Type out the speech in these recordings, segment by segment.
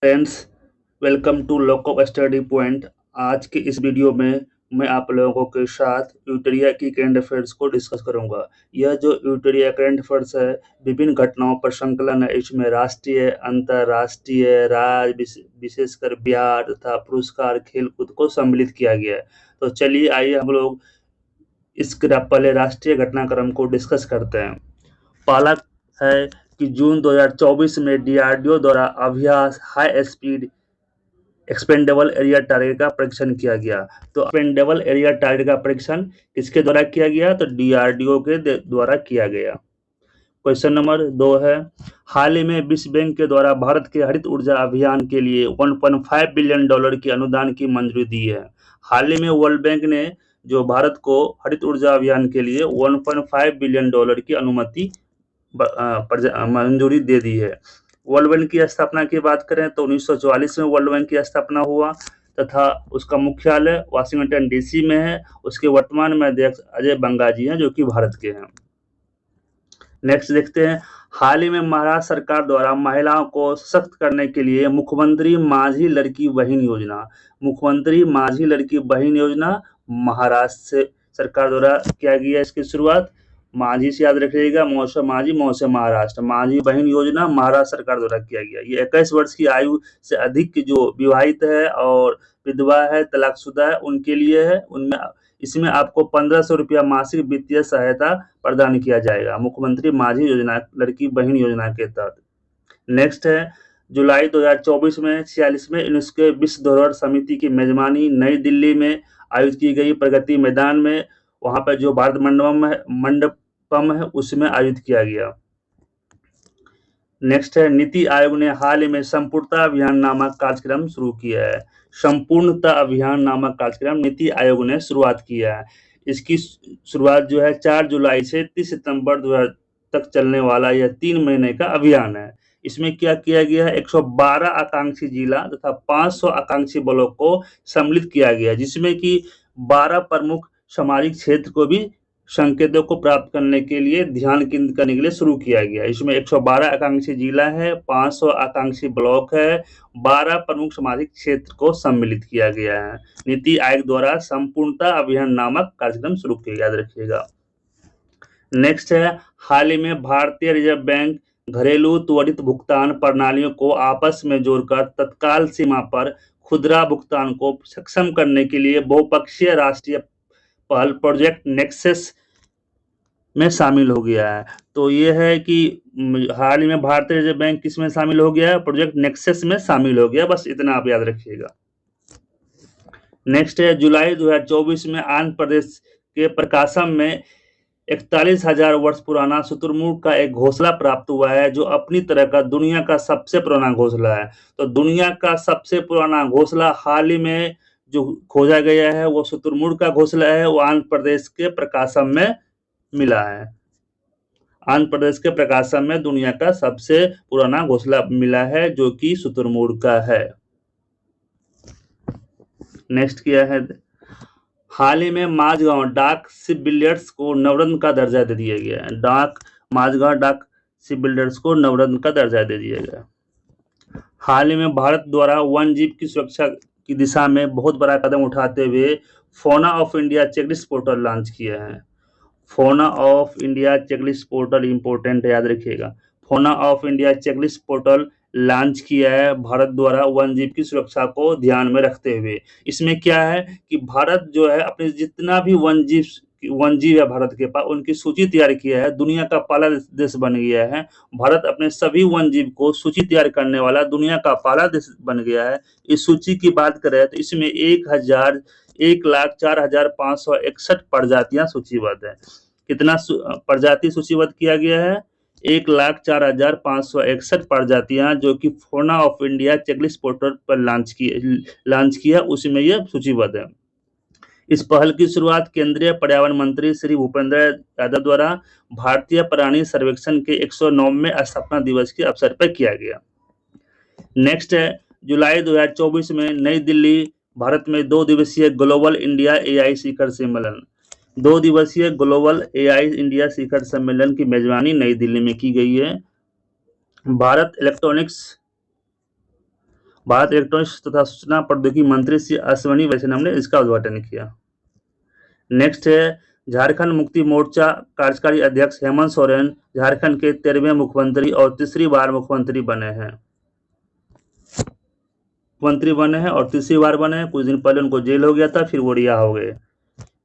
Friends, welcome to Loco Study Point. आज के इस वीडियो में मैं आप लोगों के साथ यूटेरिया की करंट अफेयर्स को डिस्कस करूंगा। यह जो यूटेरिया करंट अफेयर्स है, विभिन्न घटनाओं पर संकलन है। इसमें राष्ट्रीय, अंतर्राष्ट्रीय, राज्य, विशेषकर बिहार तथा पुरस्कार, खेलकूद को सम्मिलित किया गया है। तो चलिए आइए हम लोग इसके पहले राष्ट्रीय घटनाक्रम को डिस्कस करते हैं। पहला है कि जून 2024 में डीआरडीओ द्वारा Abhyas high speed expendable aerial target का परीक्षण किया गया। तो एक्सपेंडेबल एरिया टारगेट का परीक्षण किसके द्वारा किया गया? तो डीआरडीओ के द्वारा किया गया। क्वेश्चन नंबर 2 है, हाल ही में विश्व बैंक के द्वारा भारत के हरित ऊर्जा अभियान के लिए $1.5 बिलियन की अनुदान की मंजूरी दी है। हाल ही में वर्ल्ड बैंक ने जो भारत को हरित ऊर्जा अभियान के लिए $1.5 बिलियन की अनुमति मंजूरी दे दी है। वर्ल्ड बैंक की स्थापना की बात करें तो 1944 में वर्ल्ड बैंक की स्थापना हुआ तथा उसका मुख्यालय वाशिंगटन डीसी में है। उसके वर्तमान में अध्यक्ष अजय बंगा जी हैं, जो कि भारत के हैं। नेक्स्ट देखते हैं, हाल ही में महाराष्ट्र सरकार द्वारा महिलाओं को सशक्त करने के लिए मुख्यमंत्री माझी लड़की बहन योजना, मुख्यमंत्री माझी लड़की बहन योजना महाराष्ट्र सरकार द्वारा किया गया। इसकी शुरुआत माझी से याद रखिएगा, मौसा माझी, मौसा महाराष्ट्र। माझी बहन योजना महाराष्ट्र सरकार द्वारा किया गया। ये 21 वर्ष की आयु से अधिक की जो विवाहित है और विधवा है, तलाकशुदा है, उनके लिए है। उनमें इसमें आपको 1500 रुपया मासिक वित्तीय सहायता प्रदान किया जाएगा, मुख्यमंत्री माझी योजना, लड़की बहन योजना के तहत। नेक्स्ट है, जुलाई 2024 में 46वें यूनेस्को विश्व धरोहर समिति की मेजबानी नई दिल्ली में आयोजित की गई प्रगति मैदान में, वहां पर जो भारत मंडपम है उसमें आयोजित किया गया। नेक्स्ट है, नीति आयोग ने हाल ही में संपूर्णता अभियान नामक कार्यक्रम शुरू किया है। संपूर्णता अभियान नामक कार्यक्रम नीति आयोग ने शुरुआत किया है। इसकी शुरुआत जो है 4 जुलाई से 30 सितंबर 2000 तक चलने वाला यह 3 महीने का अभियान है। इसमें क्या किया गया है? 112 आकांक्षी जिला तथा 500 आकांक्षी ब्लॉक को सम्मिलित किया गया, जिसमें कि 12 प्रमुख सामाजिक क्षेत्र को भी संकेतों को प्राप्त करने के लिए ध्यान केंद्रित करने के लिए शुरू किया गया। इसमें 112 आकांक्षी जिला है, 500 आकांक्षी ब्लॉक है, 12 प्रमुख सामाजिक क्षेत्र को सम्मिलित किया गया है। नीति आयोग द्वारा संपूर्णता अभियान नामक कार्यक्रम शुरू किया, याद रखिएगा। नेक्स्ट है, हाल ही में भारतीय रिजर्व बैंक घरेलू त्वरित भुगतान प्रणालियों को आपस में जोड़कर तत्काल सीमा पर खुदरा भुगतान को सक्षम करने के लिए बहुपक्षीय राष्ट्रीय पहल प्रोजेक्ट नेक्सस में शामिल हो गया है। तो ये है कि हाल ही में भारतीय रिजर्व बैंक किसमें शामिल हो गया है? प्रोजेक्ट नेक्सस में शामिल हो गया। बस इतना आप याद रखिएगा। नेक्स्ट है, जुलाई 2024 में आंध्र प्रदेश के प्रकाशम में 41,000 वर्ष पुराना शुतुरमुर्ग का एक घोंसला प्राप्त हुआ है, जो अपनी तरह का दुनिया का सबसे पुराना घोंसला है। तो दुनिया का सबसे पुराना घोंसला हाल ही में जो खोजा गया है वो शुतुरमुर्ग का घोंसला है। वो आंध्र प्रदेश के प्रकाशम में मिला है। आंध्र प्रदेश के प्रकाशम में दुनिया का सबसे पुराना घोंसला मिला है, जो कि शुतुरमुर्ग का है। नेक्स्ट क्या है, हाल ही में माझगांव डाक शिप बिल्डर्स को नवरत्न का दर्जा दे दिया गया है। माझगांव डाक शिप बिल्डर्स को नवरत्न का दर्जा दे दिया गया। हाल ही में भारत द्वारा वन जीव की सुरक्षा की दिशा में बहुत बड़ा कदम उठाते हुए fauna of India checklist portal launch किया है। Fauna of India checklist portal important है, याद रखिएगा। Fauna of India checklist portal launch किया है भारत द्वारा वन जीव की सुरक्षा को ध्यान में रखते हुए। इसमें क्या है कि भारत जो है अपने जितना भी वन जीव है भारत के पास, उनकी सूची तैयार किया है। दुनिया का पहला देश बन गया है भारत। अपने सभी वन जीव को सूची तैयार करने वाला दुनिया का पहला देश बन गया है। इस सूची की बात करें तो इसमें 1,04,561 प्रजातियां सूचीबद्ध है। कितना प्रजाति सूचीबद्ध किया गया है? 1,04,561 प्रजातियां, जो कि fauna of India checklist portal पर लॉन्च किया, उसमें यह सूचीबद्ध है। इस पहल की शुरुआत केंद्रीय पर्यावरण मंत्री श्री भूपेंद्र यादव द्वारा भारतीय प्राणी सर्वेक्षण के 109वें स्थापना दिवस के अवसर पर किया गया। नेक्स्ट है, जुलाई 2024 में नई दिल्ली भारत में 2 दिवसीय ग्लोबल इंडिया एआई शिखर सम्मेलन 2 दिवसीय ग्लोबल एआई इंडिया शिखर सम्मेलन की मेजबानी नई दिल्ली में की गई है। भारत भारत इलेक्ट्रॉनिक्स तथा सूचना प्रौद्योगिकी मंत्री श्री अश्विनी वैष्णव ने इसका उद्घाटन किया। नेक्स्ट है झारखंड मुक्ति मोर्चा कार्यकारी अध्यक्ष हेमंत सोरेन झारखंड के 13वें मुख्यमंत्री और तीसरी बार मुख्यमंत्री बने हैं। और तीसरी बार बने हैं। कुछ दिन पहले उनको जेल हो गया था, फिर वो रिहा हो गए।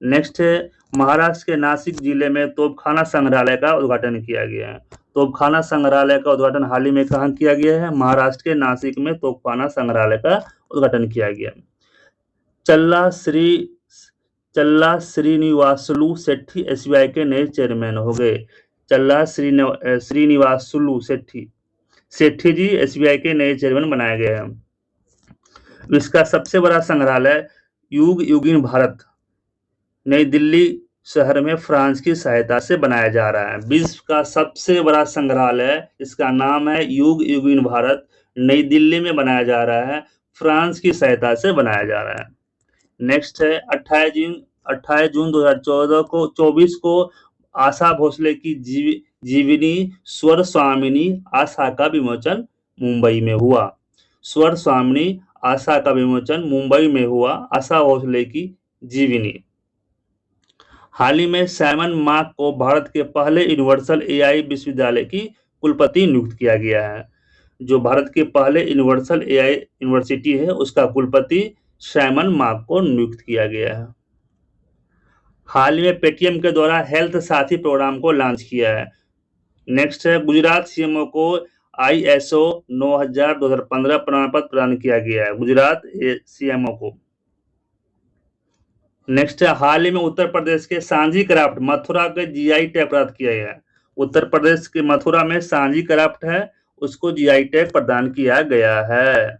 नेक्स्ट है महाराष्ट्र के नासिक जिले में तोपखाना संग्रहालय का उद्घाटन किया गया है। तोपखाना संग्रहालय का उद्घाटन हाल ही में कहाँ किया गया है? महाराष्ट्र के नासिक में तोपखाना संग्रहालय का उद्घाटन किया गया। चल्ला श्रीनिवासुलु सेठी एसबीआई के नए चेयरमैन हो गए। चल्ला श्रीनिवासुलु सेठी जी एसबीआई के नए चेयरमैन बनाए गए हैं। विश्व का सबसे बड़ा संग्रहालय युग युगीन भारत नई दिल्ली शहर में फ्रांस की सहायता से बनाया जा रहा है। विश्व का सबसे बड़ा संग्रहालय, इसका नाम है युग युगीन भारत, नई दिल्ली में बनाया जा रहा है, फ्रांस की सहायता से बनाया जा रहा है। नेक्स्ट है 28 जून 2024 को आशा भोसले की जीवनी स्वर स्वामिनी आशा का विमोचन मुंबई में हुआ। स्वर स्वामिनी आशा का विमोचन मुंबई में हुआ, आशा भोसले की जीवनी। हाल ही में साइमन मार्क को भारत के पहले यूनिवर्सल एआई विश्वविद्यालय की कुलपति नियुक्त किया गया है। जो भारत के पहले यूनिवर्सल एआई यूनिवर्सिटी है, उसका कुलपति साइमन मार्क को नियुक्त किया गया है। हाल ही में पेटीएम के द्वारा हेल्थ साथी प्रोग्राम को लॉन्च किया है। नेक्स्ट है गुजरात सीएमओ को ISO 9000-2015 प्रमाण पत्र प्रदान किया गया है, गुजरात सीएमओ को। नेक्स्ट है हाल ही में उत्तर प्रदेश के सांझी क्राफ्ट मथुरा के GI टैग प्राप्त किया गया है। उत्तर प्रदेश के मथुरा में सांझी क्राफ्ट है, उसको GI टैग प्रदान किया गया है।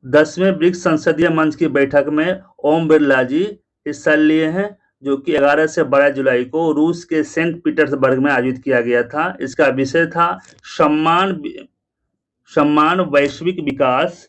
10वें ब्रिक्स संसदीय मंच की बैठक में ओम बिरला जी हिस्सा लिए हैं, जो कि 11 से 12 जुलाई को रूस के सेंट पीटर्सबर्ग में आयोजित किया गया था। इसका विषय था सम्मान वैश्विक विकास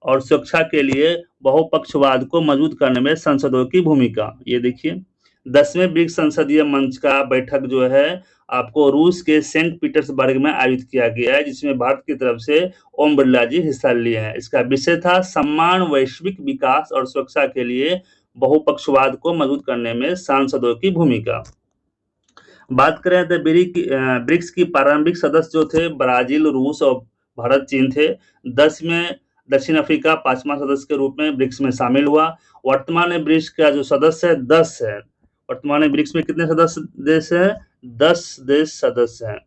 और सुरक्षा के लिए बहुपक्षवाद को मजबूत करने में संसदों की भूमिका। ये देखिए 10वें ब्रिक्स संसदीय मंच का बैठक जो है आपको रूस के सेंट पीटर्सबर्ग में आयोजित किया गया है, जिसमें भारत की तरफ से ओम बिरला जी हिस्सा लिए हैं। इसका विषय था सम्मान वैश्विक विकास और सुरक्षा के लिए बहुपक्षवाद को मजबूत करने में सांसदों की भूमिका। बात करें तो ब्रिक्स की प्रारंभिक सदस्य जो थे ब्राजील, रूस और भारत, चीन थे। 10 में दक्षिण अफ्रीका 5वां सदस्य के रूप में ब्रिक्स में शामिल हुआ। वर्तमान में ब्रिक्स का जो सदस्य है 10 है। वर्तमान में ब्रिक्स में कितने सदस्य देश हैं? 10 देश सदस्य हैं।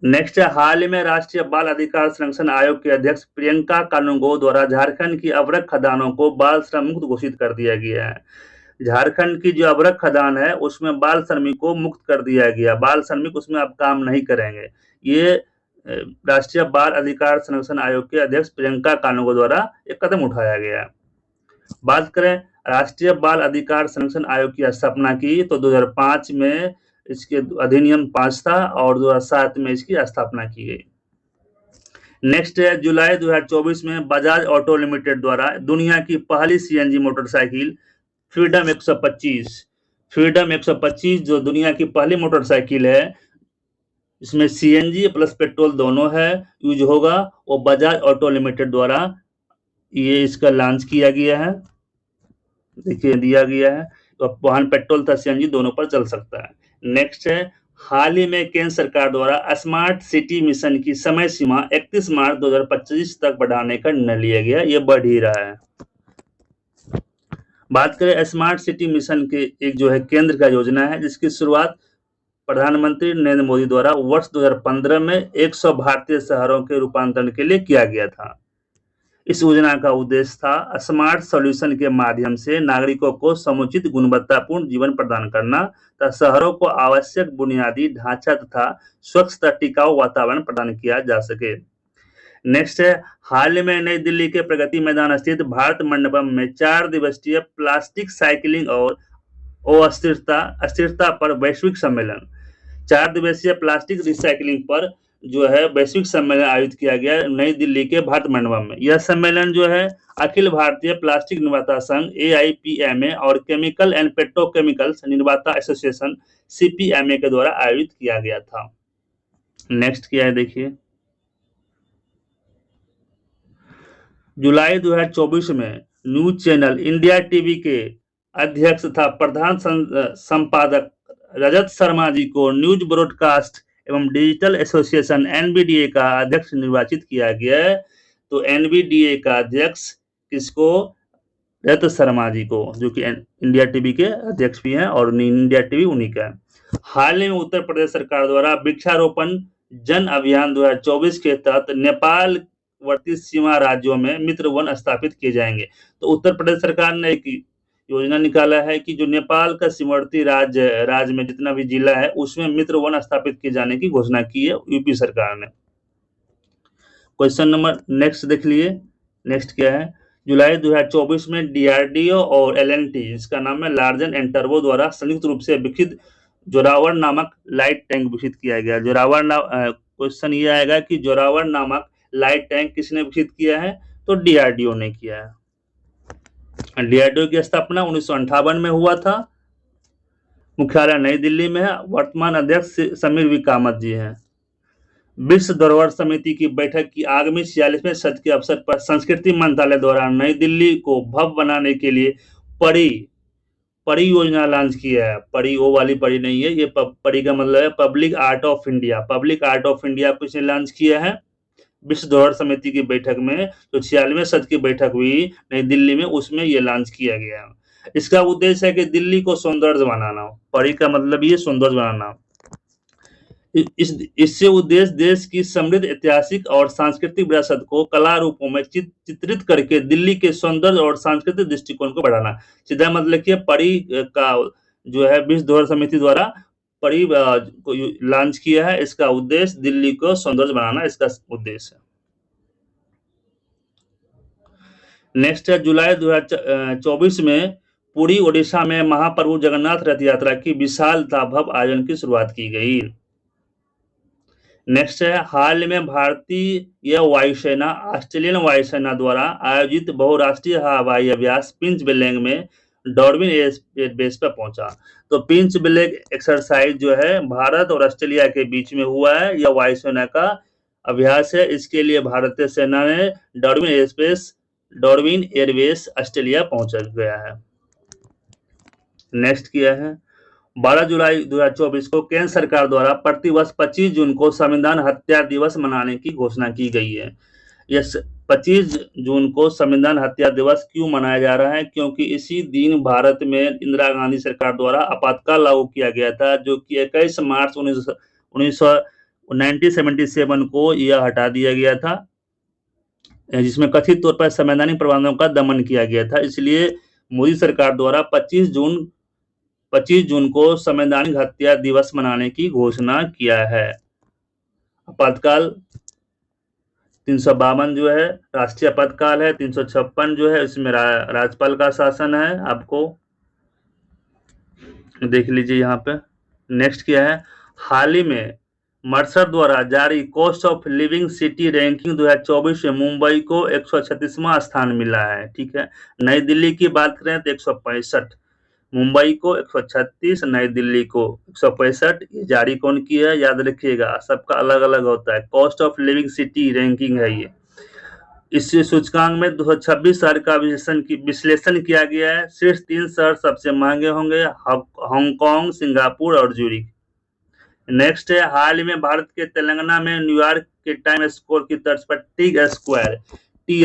नेक्स्ट है हाल ही में राष्ट्रीय बाल अधिकार संरक्षण आयोग के अध्यक्ष प्रियंका कानूनगो द्वारा झारखंड की अवरक खदानों को बाल श्रम मुक्त घोषित कर दिया गया है। झारखंड की जो अवरक खदान है उसमें बाल श्रमिक को मुक्त कर दिया गया। बाल श्रमिक उसमें अब काम नहीं करेंगे। ये राष्ट्रीय बाल अधिकार संरक्षण आयोग के अध्यक्ष प्रियंका कानूनगो द्वारा एक कदम उठाया गया। बात करें राष्ट्रीय बाल अधिकार संरक्षण आयोग की स्थापना की तो 2005 में इसके अधिनियम 5 था और 2007 में इसकी स्थापना की गई। नेक्स्ट है जुलाई 2024 में बजाज ऑटो लिमिटेड द्वारा दुनिया की पहली CNG मोटरसाइकिल फ्रीडम 125 जो दुनिया की पहली मोटरसाइकिल है, इसमें CNG प्लस पेट्रोल दोनों है यूज होगा, वो बजाज ऑटो लिमिटेड द्वारा ये इसका लॉन्च किया गया है। देखिए दिया गया है, तो वाहन पेट्रोल तथा CNG दोनों पर चल सकता है। नेक्स्ट है हाल ही में केंद्र सरकार द्वारा स्मार्ट सिटी मिशन की समय सीमा 31 मार्च 2025 तक बढ़ाने का निर्णय लिया गया। ये बढ़ ही रहा है। बात करें स्मार्ट सिटी मिशन के एक जो है केंद्र का योजना है, जिसकी शुरुआत प्रधानमंत्री नरेंद्र मोदी द्वारा वर्ष 2015 में 100 भारतीय शहरों के रूपांतरण के लिए किया गया था। इस योजना का उद्देश्य था स्मार्ट सॉल्यूशन के माध्यम से नागरिकों को समुचित गुणवत्तापूर्ण जीवन प्रदान करना तथा शहरों को आवश्यक बुनियादी ढांचा तथा स्वच्छ तथा टिकाऊ वातावरण प्रदान किया जा सके। नेक्स्ट है हाल में नई दिल्ली के प्रगति मैदान स्थित भारत मंडपम में 4 दिवसीय प्लास्टिक साइकिलिंग और अस्थिरता पर वैश्विक सम्मेलन 4 दिवसीय प्लास्टिक रिसाइकिलिंग पर जो है वैश्विक सम्मेलन आयोजित किया गया नई दिल्ली के भारत मंडपम में। यह सम्मेलन जो है अखिल भारतीय प्लास्टिक निर्माता संघ AIPMA और केमिकल एंड पेट्रोकेमिकल्स निर्माता एसोसिएशन CPMA के द्वारा आयोजित किया गया था। नेक्स्ट क्या है देखिए जुलाई 2024 में न्यूज चैनल इंडिया टीवी के अध्यक्ष तथा प्रधान संपादक रजत शर्मा जी को न्यूज ब्रॉडकास्ट एवं डिजिटल एसोसिएशन एनबीडीए का अध्यक्ष निर्वाचित किया गया है। तो एनबीडीए का अध्यक्ष किसको? रजत शर्मा जी को, जो कि इंडिया टीवी के अध्यक्ष भी हैं और इंडिया टीवी उन्हीं का है। हाल ही में उत्तर प्रदेश सरकार द्वारा वृक्षारोपण जन अभियान 2024 के तहत नेपाल वर्ती सीमा राज्यों में मित्र वन स्थापित किए जाएंगे। तो उत्तर प्रदेश सरकार ने एक योजना निकाला है कि जो नेपाल का सीमावर्ती राज्य में जितना भी जिला है उसमें मित्र वन स्थापित किए जाने की घोषणा की है यूपी सरकार ने। क्वेश्चन नंबर नेक्स्ट देख लिए। नेक्स्ट क्या है? जुलाई 2024 में डीआरडीओ और एलएनटी, इसका नाम है लार्जन एंड टर्बो, द्वारा संयुक्त रूप से विकसित जोरावर नामक लाइट टैंक विकसित किया गया। क्वेश्चन ये आएगा कि जोरावर नामक लाइट टैंक किसने विकसित किया है? तो डीआरडीओ ने किया है। डीआरडीओ की स्थापना 1958 में हुआ था। मुख्यालय नई दिल्ली में है। वर्तमान अध्यक्ष समीर वी कामत जी हैं। विश्व धरोहर समिति की बैठक की आगामी 46वें सत्र के अवसर पर संस्कृति मंत्रालय द्वारा नई दिल्ली को भव्य बनाने के लिए परी योजना लॉन्च किया है। परी वो वाली परी नहीं है, ये परी का मतलब है public art of India. Public art of India को इसने लॉन्च किया है विश्व धरोहर समिति की बैठक में। जो 46वें सत्र की बैठक हुई नई दिल्ली में, उसमें ये लॉन्च किया गया। इसका उद्देश्य है कि दिल्ली को सौंदर्य बनाना। परी का मतलब ये सौंदर्य बनाना। इससे उद्देश्य देश की समृद्ध ऐतिहासिक और सांस्कृतिक विरासत को कला रूपों में चित्रित करके दिल्ली के सौंदर्य और सांस्कृतिक दृष्टिकोण को बढ़ाना। सीधा मतलब कि परी का जो है विश्व धरोहर समिति द्वारा परी को लॉन्च किया है। इसका उद्देश्य दिल्ली को सौंदर्य बनाना, इसका उद्देश्य है। नेक्स्ट है जुलाई 2024 में पुरी ओडिशा में महाप्रभु जगन्नाथ रथ यात्रा की विशाल भव्य आयोजन की शुरुआत की गई। नेक्स्ट है हाल में भारतीय वायुसेना ऑस्ट्रेलियन वायुसेना द्वारा आयोजित बहुराष्ट्रीय हवाई अभ्यास पिंच बिलेंग में डार्विन एयरबेस पर पहुंचा। तो पिंच बिलेंग एक्सरसाइज जो है भारत और ऑस्ट्रेलिया के बीच में हुआ है। यह वायुसेना का अभ्यास है। इसके लिए भारतीय सेना ने डार्विन एयरबेस ऑस्ट्रेलिया पहुंच गया है। नेक्स्ट किया है 12 जुलाई 2024 को केंद्र सरकार द्वारा प्रतिवर्ष 25 जून को संविधान हत्या दिवस मनाने की घोषणा की गई है। यह 25 जून को संविधान हत्या दिवस क्यों मनाया जा रहा है? क्योंकि इसी दिन भारत में इंदिरा गांधी सरकार द्वारा आपातकाल लागू किया गया था, जो कि 21 मार्च 1977 को यह हटा दिया गया था, जिसमें कथित तौर पर संवैधानिक प्रावधानों का दमन किया गया था। इसलिए मोदी सरकार द्वारा 25 जून को संवैधानिक हत्या दिवस मनाने की घोषणा किया है। आपातकाल 352 जो है राष्ट्रीय आपातकाल है, 356 जो है इसमें राज्यपाल का शासन है। आपको देख लीजिए यहाँ पे। नेक्स्ट क्या है? हाल ही में मर्सर द्वारा जारी cost of living city ranking 2024 में मुंबई को 136वां स्थान मिला है। ठीक है। नई दिल्ली की बात करें तो 165, मुंबई को 136, नई दिल्ली को 165। ये जारी कौन की है? याद रखिएगा, सबका अलग अलग होता है। Cost of living city ranking है ये। इस सूचकांक में 226 शहर का विश्लेषण किया गया है। शीर्ष 3 शहर सबसे महंगे होंगे, हांगकांग, सिंगापुर और ज्यूरिख। नेक्स्ट है हाल ही में भारत के तेलंगाना में न्यूयॉर्क के टाइम स्क्वायर की तर्ज पर टी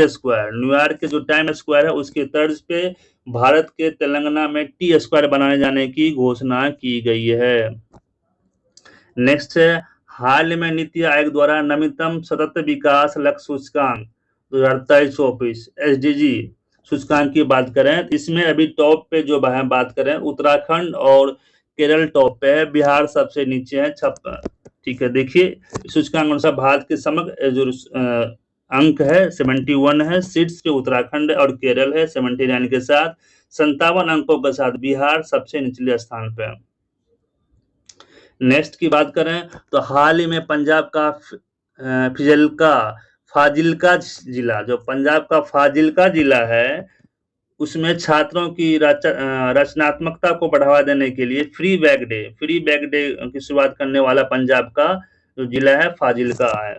स्क्वायर, न्यूयॉर्क के जो टाइम स्क्वायर है उसके तर्ज पे भारत के तेलंगाना में टी स्क्वायर बनाए जाने की घोषणा की गई है। नेक्स्ट है हाल में नीति आयोग द्वारा नवीनतम सतत विकास लक्ष्य सूचकांक 2023-24 एसडीजी सूचकांक की बात करें, इसमें अभी टॉप पे जो बात करें उत्तराखंड और केरल टॉप पे है, बिहार सबसे नीचे है 56। ठीक है। देखिए सूचकांक अनुसार भारत के समग्र जो अंक है 71 है। सीट्स पे उत्तराखंड और केरल है 79 के साथ। 57 अंकों के साथ बिहार सबसे निचले स्थान पे है। नेक्स्ट की बात करें तो हाल ही में पंजाब का फाजिल्का जिला, जो पंजाब का फाजिल्का जिला है, उसमें छात्रों की रचनात्मकता को बढ़ावा देने के लिए फ्री बैग डे की शुरुआत करने वाला पंजाब का जो जिला है फाजिल्का है।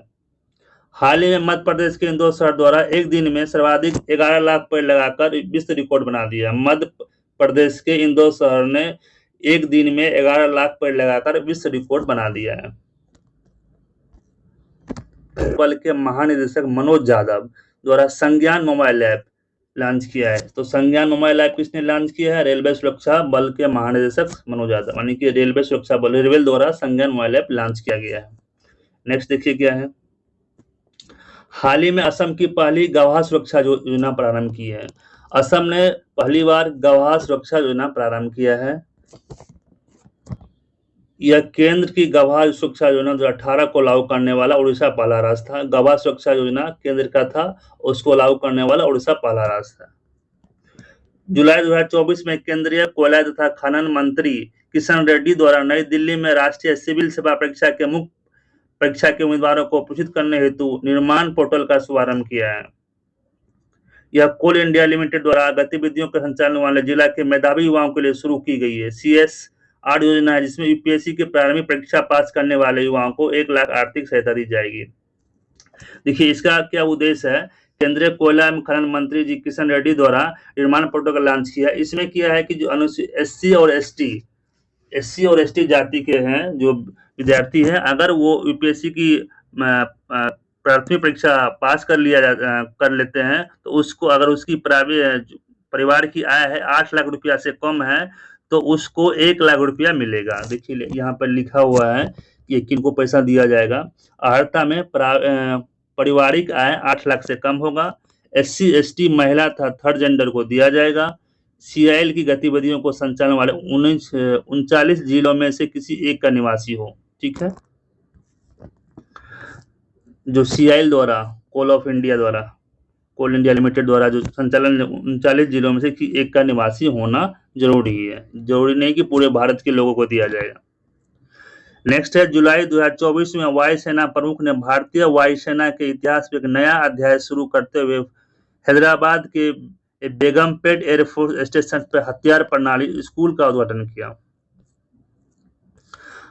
हाल ही में मध्य प्रदेश के इंदौर शहर द्वारा एक दिन में सर्वाधिक 11 लाख पेड़ लगाकर विश्व रिकॉर्ड बना दिया। मध्य प्रदेश के इंदौर शहर ने एक दिन में 11 लाख पेड़ लगाकर विश्व रिकॉर्ड बना दिया है। बल के महानिदेशक मनोज यादव द्वारा संज्ञान मोबाइल ऐप लॉन्च किया है। तो संज्ञान मोबाइल ऐप किसने लॉन्च किया है? रेलवे सुरक्षा बल के महानिदेशक मनोज यादव, यानी कि रेलवे सुरक्षा बल रेलवे द्वारा संज्ञान मोबाइल ऐप लॉन्च किया गया है। नेक्स्ट देखिए क्या है। हाल ही में असम की पहली गवाह सुरक्षा योजना प्रारंभ की है। असम ने पहली बार गवाह सुरक्षा योजना प्रारंभ किया है। यह केंद्र की गवाह सुरक्षा योजना 2018 को लागू करने वाला उड़ीसा पहला राज्य था। गवाह सुरक्षा योजना केंद्र का था, उसको लागू करने वाला उड़ीसा पहला राज्य था। जुलाई 2024 में केंद्रीय कोयला तथा खनन मंत्री किशन रेड्डी द्वारा नई दिल्ली में राष्ट्रीय सिविल सेवा परीक्षा के मुख्य परीक्षा के उम्मीदवारों को प्रोत्साहित करने हेतु निर्माण पोर्टल का शुभारंभ किया है। यह कोल इंडिया लिमिटेड द्वारा गतिविधियों के संचालन वाले जिला के मेधावी युवाओं के लिए शुरू की गई है। CS8 योजना है, जिसमें यूपीएससी की प्रारंभिक परीक्षा पास करने वाले युवाओं को 1 लाख आर्थिक सहायता दी जाएगी। देखिए इसका क्या उद्देश्य है। केंद्रीय कोयला एवं खनन मंत्री जी किशन रेड्डी द्वारा निर्माण पोर्टल का लॉन्च किया। इसमें किया है कि जो SC और ST जाति के हैं जो विद्यार्थी हैं, अगर वो यूपीएससी की प्राथमिक परीक्षा पास कर लेते हैं, तो उसको अगर उसकी परिवार की आय है 8 लाख रुपया से कम है, तो उसको 1 लाख रुपया मिलेगा। देखिए यहाँ पर लिखा हुआ है कि किनको पैसा दिया जाएगा। अर्हता में पारिवारिक आय 8 लाख से कम होगा। SC ST महिला तथा थर्ड जेंडर को दिया जाएगा। CIL की गतिविधियों को संचालन वाले 39 जिलों में से किसी एक का निवासी हो। ठीक है, जो CIL द्वारा कोल इंडिया लिमिटेड द्वारा जो संचालन 39 जिलों में से एक का निवासी होना जरूरी है। जरूरी नहीं कि पूरे भारत के लोगों को दिया जाएगा। नेक्स्ट है, जुलाई 2024 में वायुसेना प्रमुख ने भारतीय वायुसेना के इतिहास में एक नया अध्याय शुरू करते हुए हैदराबाद के बेगमपेट एयरफोर्स स्टेशन पर हथियार प्रणाली स्कूल का उद्घाटन किया।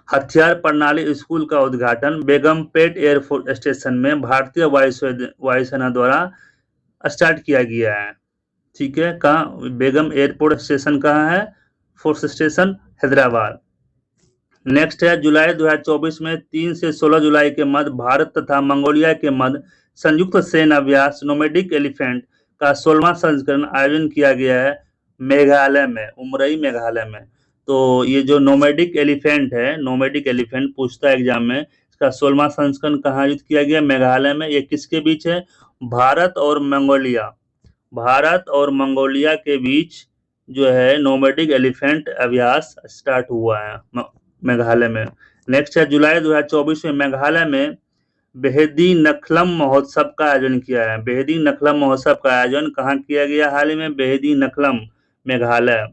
हथियार प्रणाली स्कूल का उद्घाटन बेगमपेट एयरफोर्स स्टेशन में भारतीय वायुसेना द्वारा स्टार्ट किया गया है। ठीक है, कहाँ? बेगम एयरपोर्ट स्टेशन कहाँ है? Force station Hyderabad. नेक्स्ट है, जुलाई 2024 में 3 से 16 जुलाई के मध्य भारत तथा मंगोलिया के मध्य संयुक्त सैन्य अभ्यास नोमैडिक एलिफेंट का 16वां संस्करण आयोजन किया गया है मेघालय में, उमरई मेघालय में। तो ये जो नोमैडिक एलिफेंट पूछता है एग्जाम में, इसका 16वां संस्करण कहाँ आयोजित किया गया? मेघालय में। ये किसके बीच है? भारत और मंगोलिया के बीच जो है नोमैडिक एलिफेंट अभ्यास स्टार्ट हुआ है मेघालय में। नेक्स्ट है, जुलाई 2024 में मेघालय में बेहदी नखलम महोत्सव का आयोजन किया है। बेहदी नखलम महोत्सव का आयोजन कहाँ किया गया? हाल ही में बेहदी नखलम, मेघालय।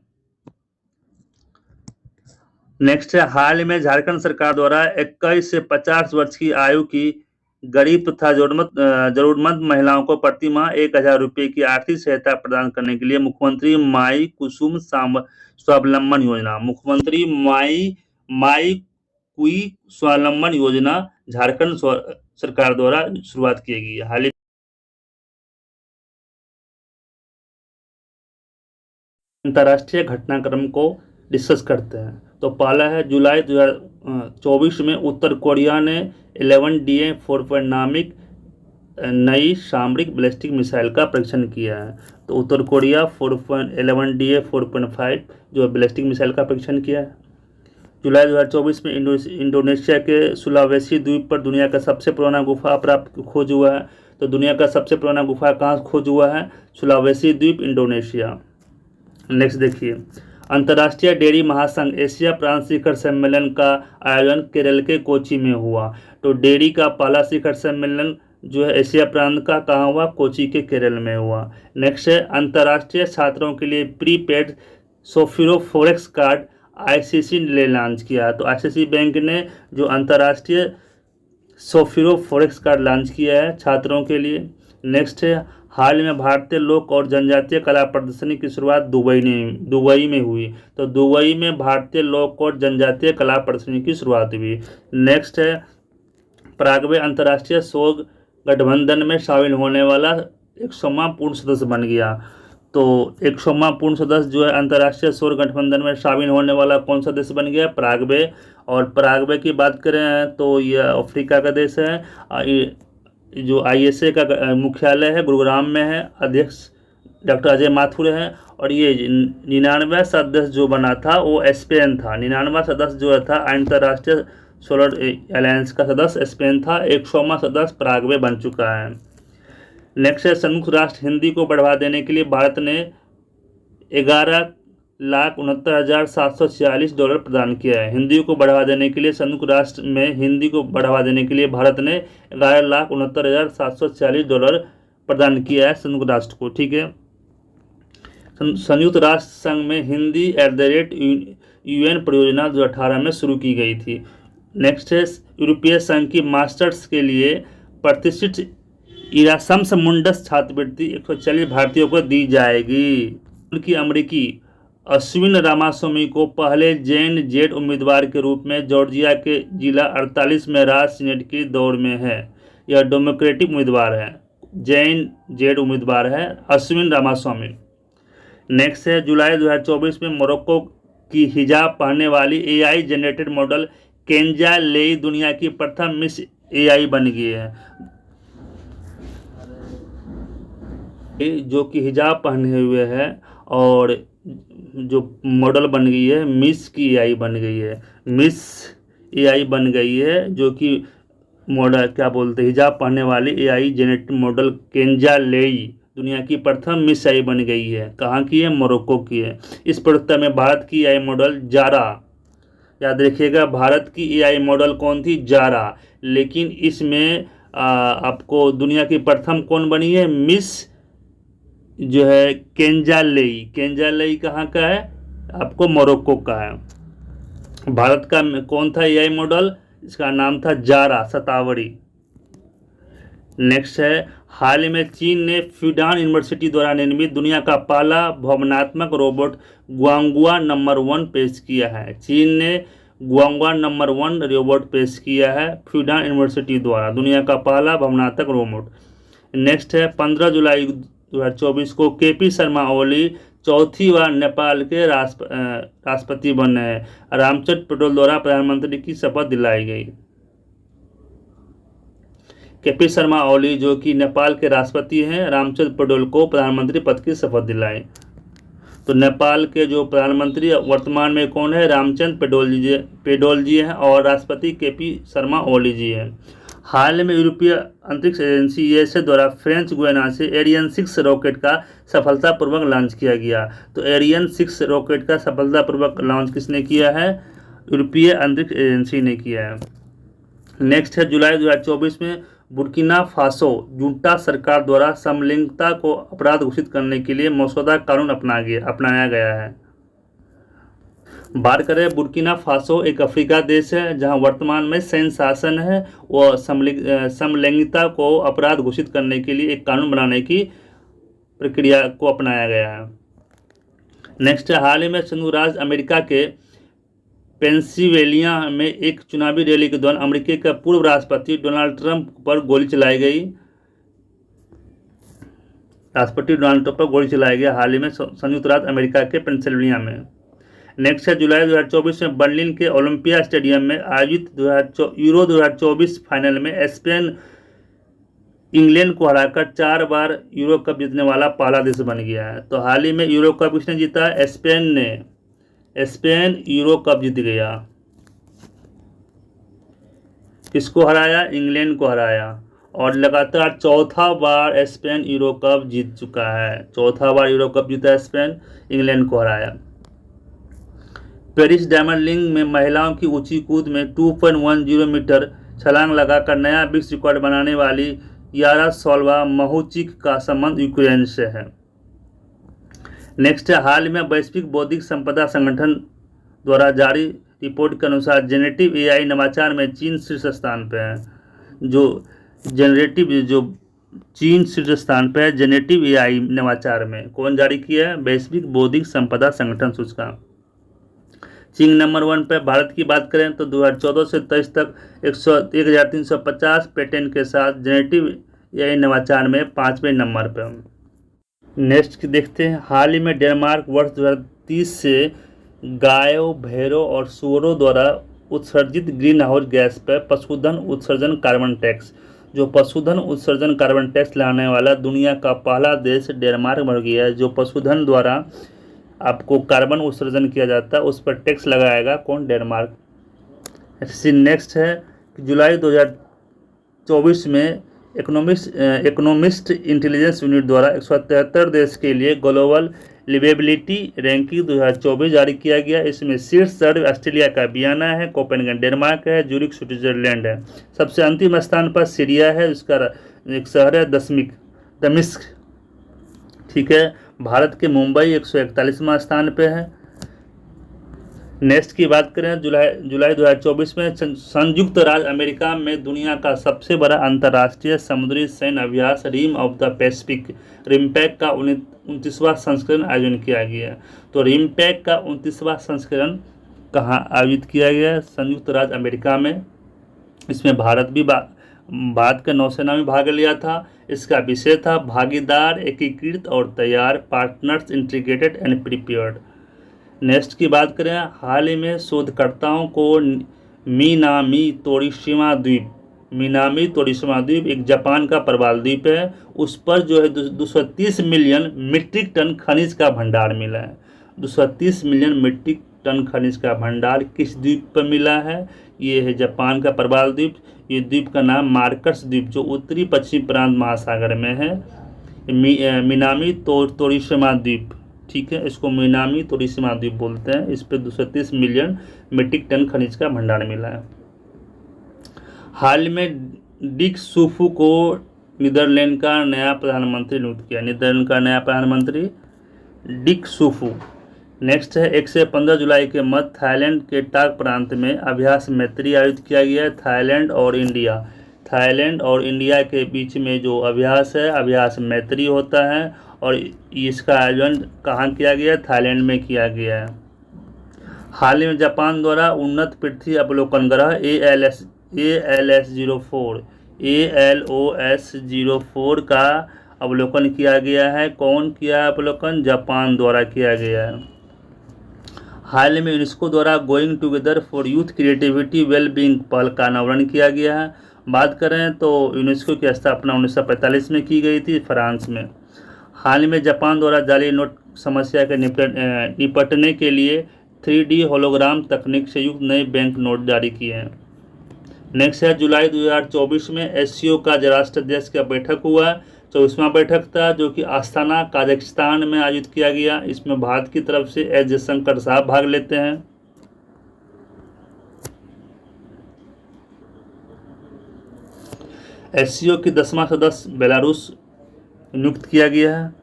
नेक्स्ट है, हाल ही में झारखंड सरकार द्वारा 21 से 50 वर्ष की आयु की गरीब तथा जरूरतमंद महिलाओं को प्रति माह 1000 रुपये की आर्थिक सहायता प्रदान करने के लिए मुख्यमंत्री माई कुसुम स्वावलंबन योजना, मुख्यमंत्री माई कुई स्वावलंबन योजना झारखंड सरकार द्वारा शुरुआत की गई है। हाल ही अंतर्राष्ट्रीय घटनाक्रम को डिस्कस करते हैं। तो पहला है, जुलाई 2024 में उत्तर कोरिया ने 11DA-4 नामिक नई सामरिक बैलिस्टिक मिसाइल का परीक्षण किया है। तो उत्तर कोरिया 11DA-4.5 जो बैलिस्टिक मिसाइल का परीक्षण किया है। जुलाई 2024 में इंडोनेशिया के सुलावेसी द्वीप पर दुनिया का सबसे पुराना गुफा खोज हुआ है। तो दुनिया का सबसे पुराना गुफा कहाँ खोज हुआ है? सुलावेसी द्वीप, इंडोनेशिया। नेक्स्ट देखिए, अंतर्राष्ट्रीय डेयरी महासंघ एशिया प्रांत शिखर सम्मेलन का आयोजन केरल के कोची में हुआ। तो डेयरी का पहला शिखर सम्मेलन जो है एशिया प्रांत का कहाँ हुआ? कोची के केरल में हुआ। नेक्स्ट है, अंतर्राष्ट्रीय छात्रों के लिए प्रीपेड सोफिरो फॉरेक्स कार्ड ICC ने लॉन्च किया। तो ICC बैंक ने जो अंतर्राष्ट्रीय सोफिरो फॉरेक्स कार्ड लॉन्च किया है छात्रों के लिए। नेक्स्ट है, हाल में भारतीय लोक और जनजातीय कला प्रदर्शनी की शुरुआत दुबई में हुई। तो दुबई में भारतीय लोक और जनजातीय कला प्रदर्शनी की शुरुआत हुई। नेक्स्ट है, पराग्वे अंतर्राष्ट्रीय शोध गठबंधन में शामिल होने वाला 100वां पूर्ण सदस्य बन गया। तो 100वां पूर्ण सदस्य जो है अंतर्राष्ट्रीय सौर गठबंधन में शामिल होने वाला कौन सा देश बन गया? पराग्वे। और पराग्वे की बात करें तो यह अफ्रीका का देश है। जो ISA का मुख्यालय है गुरुग्राम में है, अध्यक्ष डॉक्टर अजय माथुर है। और ये 99वां सदस्य जो बना था वो स्पेन था। 99वां सदस्य जो था अंतर्राष्ट्रीय सोलर अलायंस का सदस्य स्पेन था। 100वां सदस्य पराग्वे बन चुका है। नेक्स्ट है संयुक्त राष्ट्र हिंदी को बढ़ावा देने के लिए भारत ने 11,69,746 डॉलर प्रदान किया है। हिंदी को बढ़ावा देने के लिए संयुक्त राष्ट्र में हिंदी को बढ़ावा देने के लिए भारत ने 11,69,746 डॉलर प्रदान किया है संयुक्त राष्ट्र को। ठीक है। संयुक्त राष्ट्र संघ में हिंदी @UN परियोजना 2018 में शुरू की गई थी। नेक्स्ट है यूरोपीय संघ की मास्टर्स के लिए प्रतिष्ठित इरासमस मुंडस छात्रवृत्ति 140 भारतीयों को दी जाएगी। उनकी अमेरिकी अश्विन रामास्वामी को पहले जैन जेड उम्मीदवार के रूप में जॉर्जिया के जिला 48 में राज्य सीनेट की दौड़ में है। यह डेमोक्रेटिक उम्मीदवार है, जैन जेड उम्मीदवार है अश्विन रामास्वामी। नेक्स्ट है जुलाई 2024 में मोरक्को की हिजाब पहनने वाली AI जनरेटेड मॉडल केंजा लेई दुनिया की प्रथम मिस AI बन गई है, जो कि हिजाब पहने हुए है और जो मॉडल बन गई है मिस की AI बन गई है। मिस AI बन गई है जो कि मॉडल क्या बोलते हैं हिजाब पहनने वाली AI जनरेटेड मॉडल केंजा लेई दुनिया की प्रथम मिस AI बन गई है। कहाँ की है? मोरक्को की है। इस प्रतियोगिता में भारत की AI मॉडल जारा, याद रखिएगा भारत की AI मॉडल कौन थी? जारा। लेकिन इसमें आपको दुनिया की प्रथम कौन बनी है? मिस जो है केंजा लेई। केंजा लेई कहाँ का है? आपको मोरक्को का है। भारत का कौन था AI मॉडल? इसका नाम था जारा शतावरी। नेक्स्ट है हाल ही में चीन ने फ्यूडान यूनिवर्सिटी द्वारा निर्मित दुनिया का पहला भ्रमणात्मक रोबोट गुआंगुआ नंबर 1 पेश किया है। चीन ने गुआंगुआ नंबर 1 रोबोट पेश किया है फ्यूडान यूनिवर्सिटी द्वारा, दुनिया का पहला भ्रमणात्मक रोबोट। नेक्स्ट है 15 जुलाई 2024 को KP शर्मा ओली चौथी बार नेपाल के राष्ट्रपति बने हैं। रामचंद्र पटोल द्वारा प्रधानमंत्री की शपथ दिलाई गई। KP शर्मा ओली जो कि नेपाल के राष्ट्रपति हैं, रामचंद्र पटोल को प्रधानमंत्री पद की शपथ दिलाई। तो नेपाल के जो प्रधानमंत्री वर्तमान में कौन है? रामचंद्र पटोल जी हैं और राष्ट्रपति KP शर्मा ओली जी हैं। हाल में यूरोपीय अंतरिक्ष एजेंसी ESA द्वारा फ्रेंच गुयाना से एरियन 6 रॉकेट का सफलतापूर्वक लॉन्च किया गया। तो एरियन 6 रॉकेट का सफलतापूर्वक लॉन्च किसने किया है? यूरोपीय अंतरिक्ष एजेंसी ने किया है। नेक्स्ट है जुलाई 2024 में बुर्किना फासो जुंटा सरकार द्वारा समलिंगता को अपराध घोषित करने के लिए मसौदा कानून अपनाया गया है। बात करें बुर्किना फासो एक अफ्रीका देश है जहां वर्तमान में सैन्य शासन है। वह समलैंगिकता को अपराध घोषित करने के लिए एक कानून बनाने की प्रक्रिया को अपनाया गया है। नेक्स्ट है हाल ही में संयुक्त राज्य अमेरिका के पेंसिल्वेनिया में एक चुनावी रैली के दौरान अमेरिका के पूर्व राष्ट्रपति डोनाल्ड ट्रंप पर गोली चलाई गई। राष्ट्रपति डोनाल्ड ट्रंप पर गोली चलाई गई हाल ही में संयुक्त राज्य अमेरिका के पेंसिल्वेनिया में। नेक्स्ट है जुलाई 2024 में बर्लिन के ओलंपिया स्टेडियम में आयोजित यूरो 2024 फाइनल में स्पेन इंग्लैंड को हराकर 4 बार यूरो कप जीतने वाला पहला देश बन गया है। तो हाल ही में यूरो कप किसने जीता? स्पेन यूरो कप जीत गया। किसको हराया? इंग्लैंड को हराया। और लगातार चौथा बार स्पेन यूरो कप जीत चुका है। चौथा बार यूरो कप जीता स्पेन, इंग्लैंड को हराया। पेरिस डायमंड लीग में महिलाओं की ऊंची कूद में 2.10 मीटर छलांग लगाकर नया विश्व रिकॉर्ड बनाने वाली यारोस्लावा महोचिक का संबंध यूक्रेन से है। नेक्स्ट है हाल में वैश्विक बौद्धिक संपदा संगठन द्वारा जारी रिपोर्ट के अनुसार जेनेरेटिव AI नवाचार में चीन शीर्ष स्थान पे है। चीन शीर्ष स्थान पे है जेनेरेटिव AI नवाचार में। कौन जारी किया है? वैश्विक बौद्धिक संपदा संगठन सूचकांक। चीन नंबर 1 पे। भारत की बात करें तो 2014 से 23 तक 1350 पेटेंट के साथ जेनेरेटिव यही नवाचार में 5वें नंबर पर। नेक्स्ट देखते हैं, हाल ही में डेनमार्क वर्ष 2030 से गायों, भेड़ों और सूअरों द्वारा उत्सर्जित ग्रीन हाउस गैस पर पशुधन उत्सर्जन कार्बन टैक्स, जो पशुधन उत्सर्जन कार्बन टैक्स लाने वाला दुनिया का पहला देश डेनमार्क बन गया है। जो पशुधन द्वारा आपको कार्बन उत्सर्जन किया जाता है उस पर टैक्स लगाएगा कौन? डेनमार्क। नेक्स्ट है कि जुलाई 2024 में इकोनॉमिस्ट इंटेलिजेंस यूनिट द्वारा 173 देश के लिए ग्लोबल लिवेबिलिटी रैंकिंग 2024 जारी किया गया। इसमें शीर्ष शहर ऑस्ट्रेलिया का वियना है, कोपेनहेगन डेनमार्क है, ज्यूरिख स्विट्जरलैंड है। सबसे अंतिम स्थान पर सीरिया है, उसका एक शहर है दमिश्क। ठीक है, भारत के मुंबई 141वां स्थान पे है। नेक्स्ट की बात करें, जुलाई 2024 में संयुक्त राज्य अमेरिका में दुनिया का सबसे बड़ा अंतर्राष्ट्रीय समुद्री सैन्य अभ्यास rim of the Pacific RIMPAC का 29वां संस्करण आयोजन किया गया। तो रिमपैक का 29वां संस्करण कहाँ आयोजित किया गया? संयुक्त राज्य अमेरिका में। इसमें भारत का नौसेना में भाग लिया था। इसका विषय था भागीदार, एकीकृत और तैयार, partners integrated and prepared. Next की बात करें, हाल ही में शोधकर्ताओं को मिनामी तोशिमा द्वीप एक जापान का प्रवाल द्वीप है, उस पर जो है 230 मिलियन मीट्रिक टन खनिज का भंडार मिला है। 230 मिलियन मीट्रिक टन खनिज का भंडार किस द्वीप पर मिला है? ये है जापान का प्रवाल द्वीप। ये द्वीप का नाम मार्कस द्वीप, जो उत्तरी पश्चिम प्रशांत महासागर में है, मिनामी तोशिमा द्वीप। ठीक है, इसको मिनामी तोशिमा द्वीप बोलते हैं। इस पर 230 मिलियन मीट्रिक टन खनिज का भंडार मिला है। हाल में डिक सूफू को नीदरलैंड का नया प्रधानमंत्री नियुक्त किया। नीदरलैंड का नया प्रधानमंत्री डिक सूफू। नेक्स्ट है, 1 से 15 जुलाई के मध्य थाईलैंड के टाक प्रांत में अभ्यास मैत्री आयोजित किया गया है। थाईलैंड और इंडिया के बीच में जो अभ्यास है, अभ्यास मैत्री होता है, और इसका आयोजन कहाँ किया गया? थाईलैंड में किया गया है। हाल ही में जापान द्वारा उन्नत पृथ्वी अवलोकन ग्रह ALOS-04 का अवलोकन किया गया है। कौन किया अवलोकन? जापान द्वारा किया गया है। हाल ही में यूनेस्को द्वारा going together for youth creativity wellbeing पहल का अनावरण किया गया है। बात करें तो यूनेस्को की स्थापना 1945 में की गई थी, फ्रांस में। हाल ही में जापान द्वारा जाली नोट समस्या के निपटने के लिए 3D होलोग्राम तकनीक से युक्त नए बैंक नोट जारी किए हैं। नेक्स्ट है, जुलाई 2024 में एससीओ का राष्ट्र देश का बैठक हुआ। 24वां बैठक था, जो कि आस्ताना काजाकिस्तान में आयोजित किया गया। इसमें भारत की तरफ से एस जयशंकर साहब भाग लेते हैं। एससीओ की 10वां सदस्य बेलारूस नियुक्त किया गया है,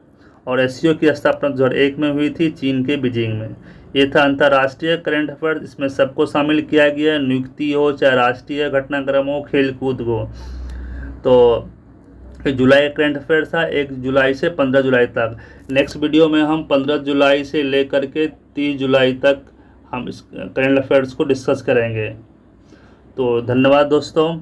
और एससीओ की स्थापना 2001 में हुई थी, चीन के बीजिंग में। ये था अंतर्राष्ट्रीय करंट अफेयर। इसमें सबको शामिल किया गया है, नियुक्ति हो चाहे राष्ट्रीय घटनाक्रम हो, खेल कूद हो। तो जुलाई करंट अफेयर था 1 जुलाई से 15 जुलाई तक। नेक्स्ट वीडियो में हम 15 जुलाई से लेकर के 30 जुलाई तक हम इस करंट अफेयर्स को डिस्कस करेंगे। तो धन्यवाद दोस्तों।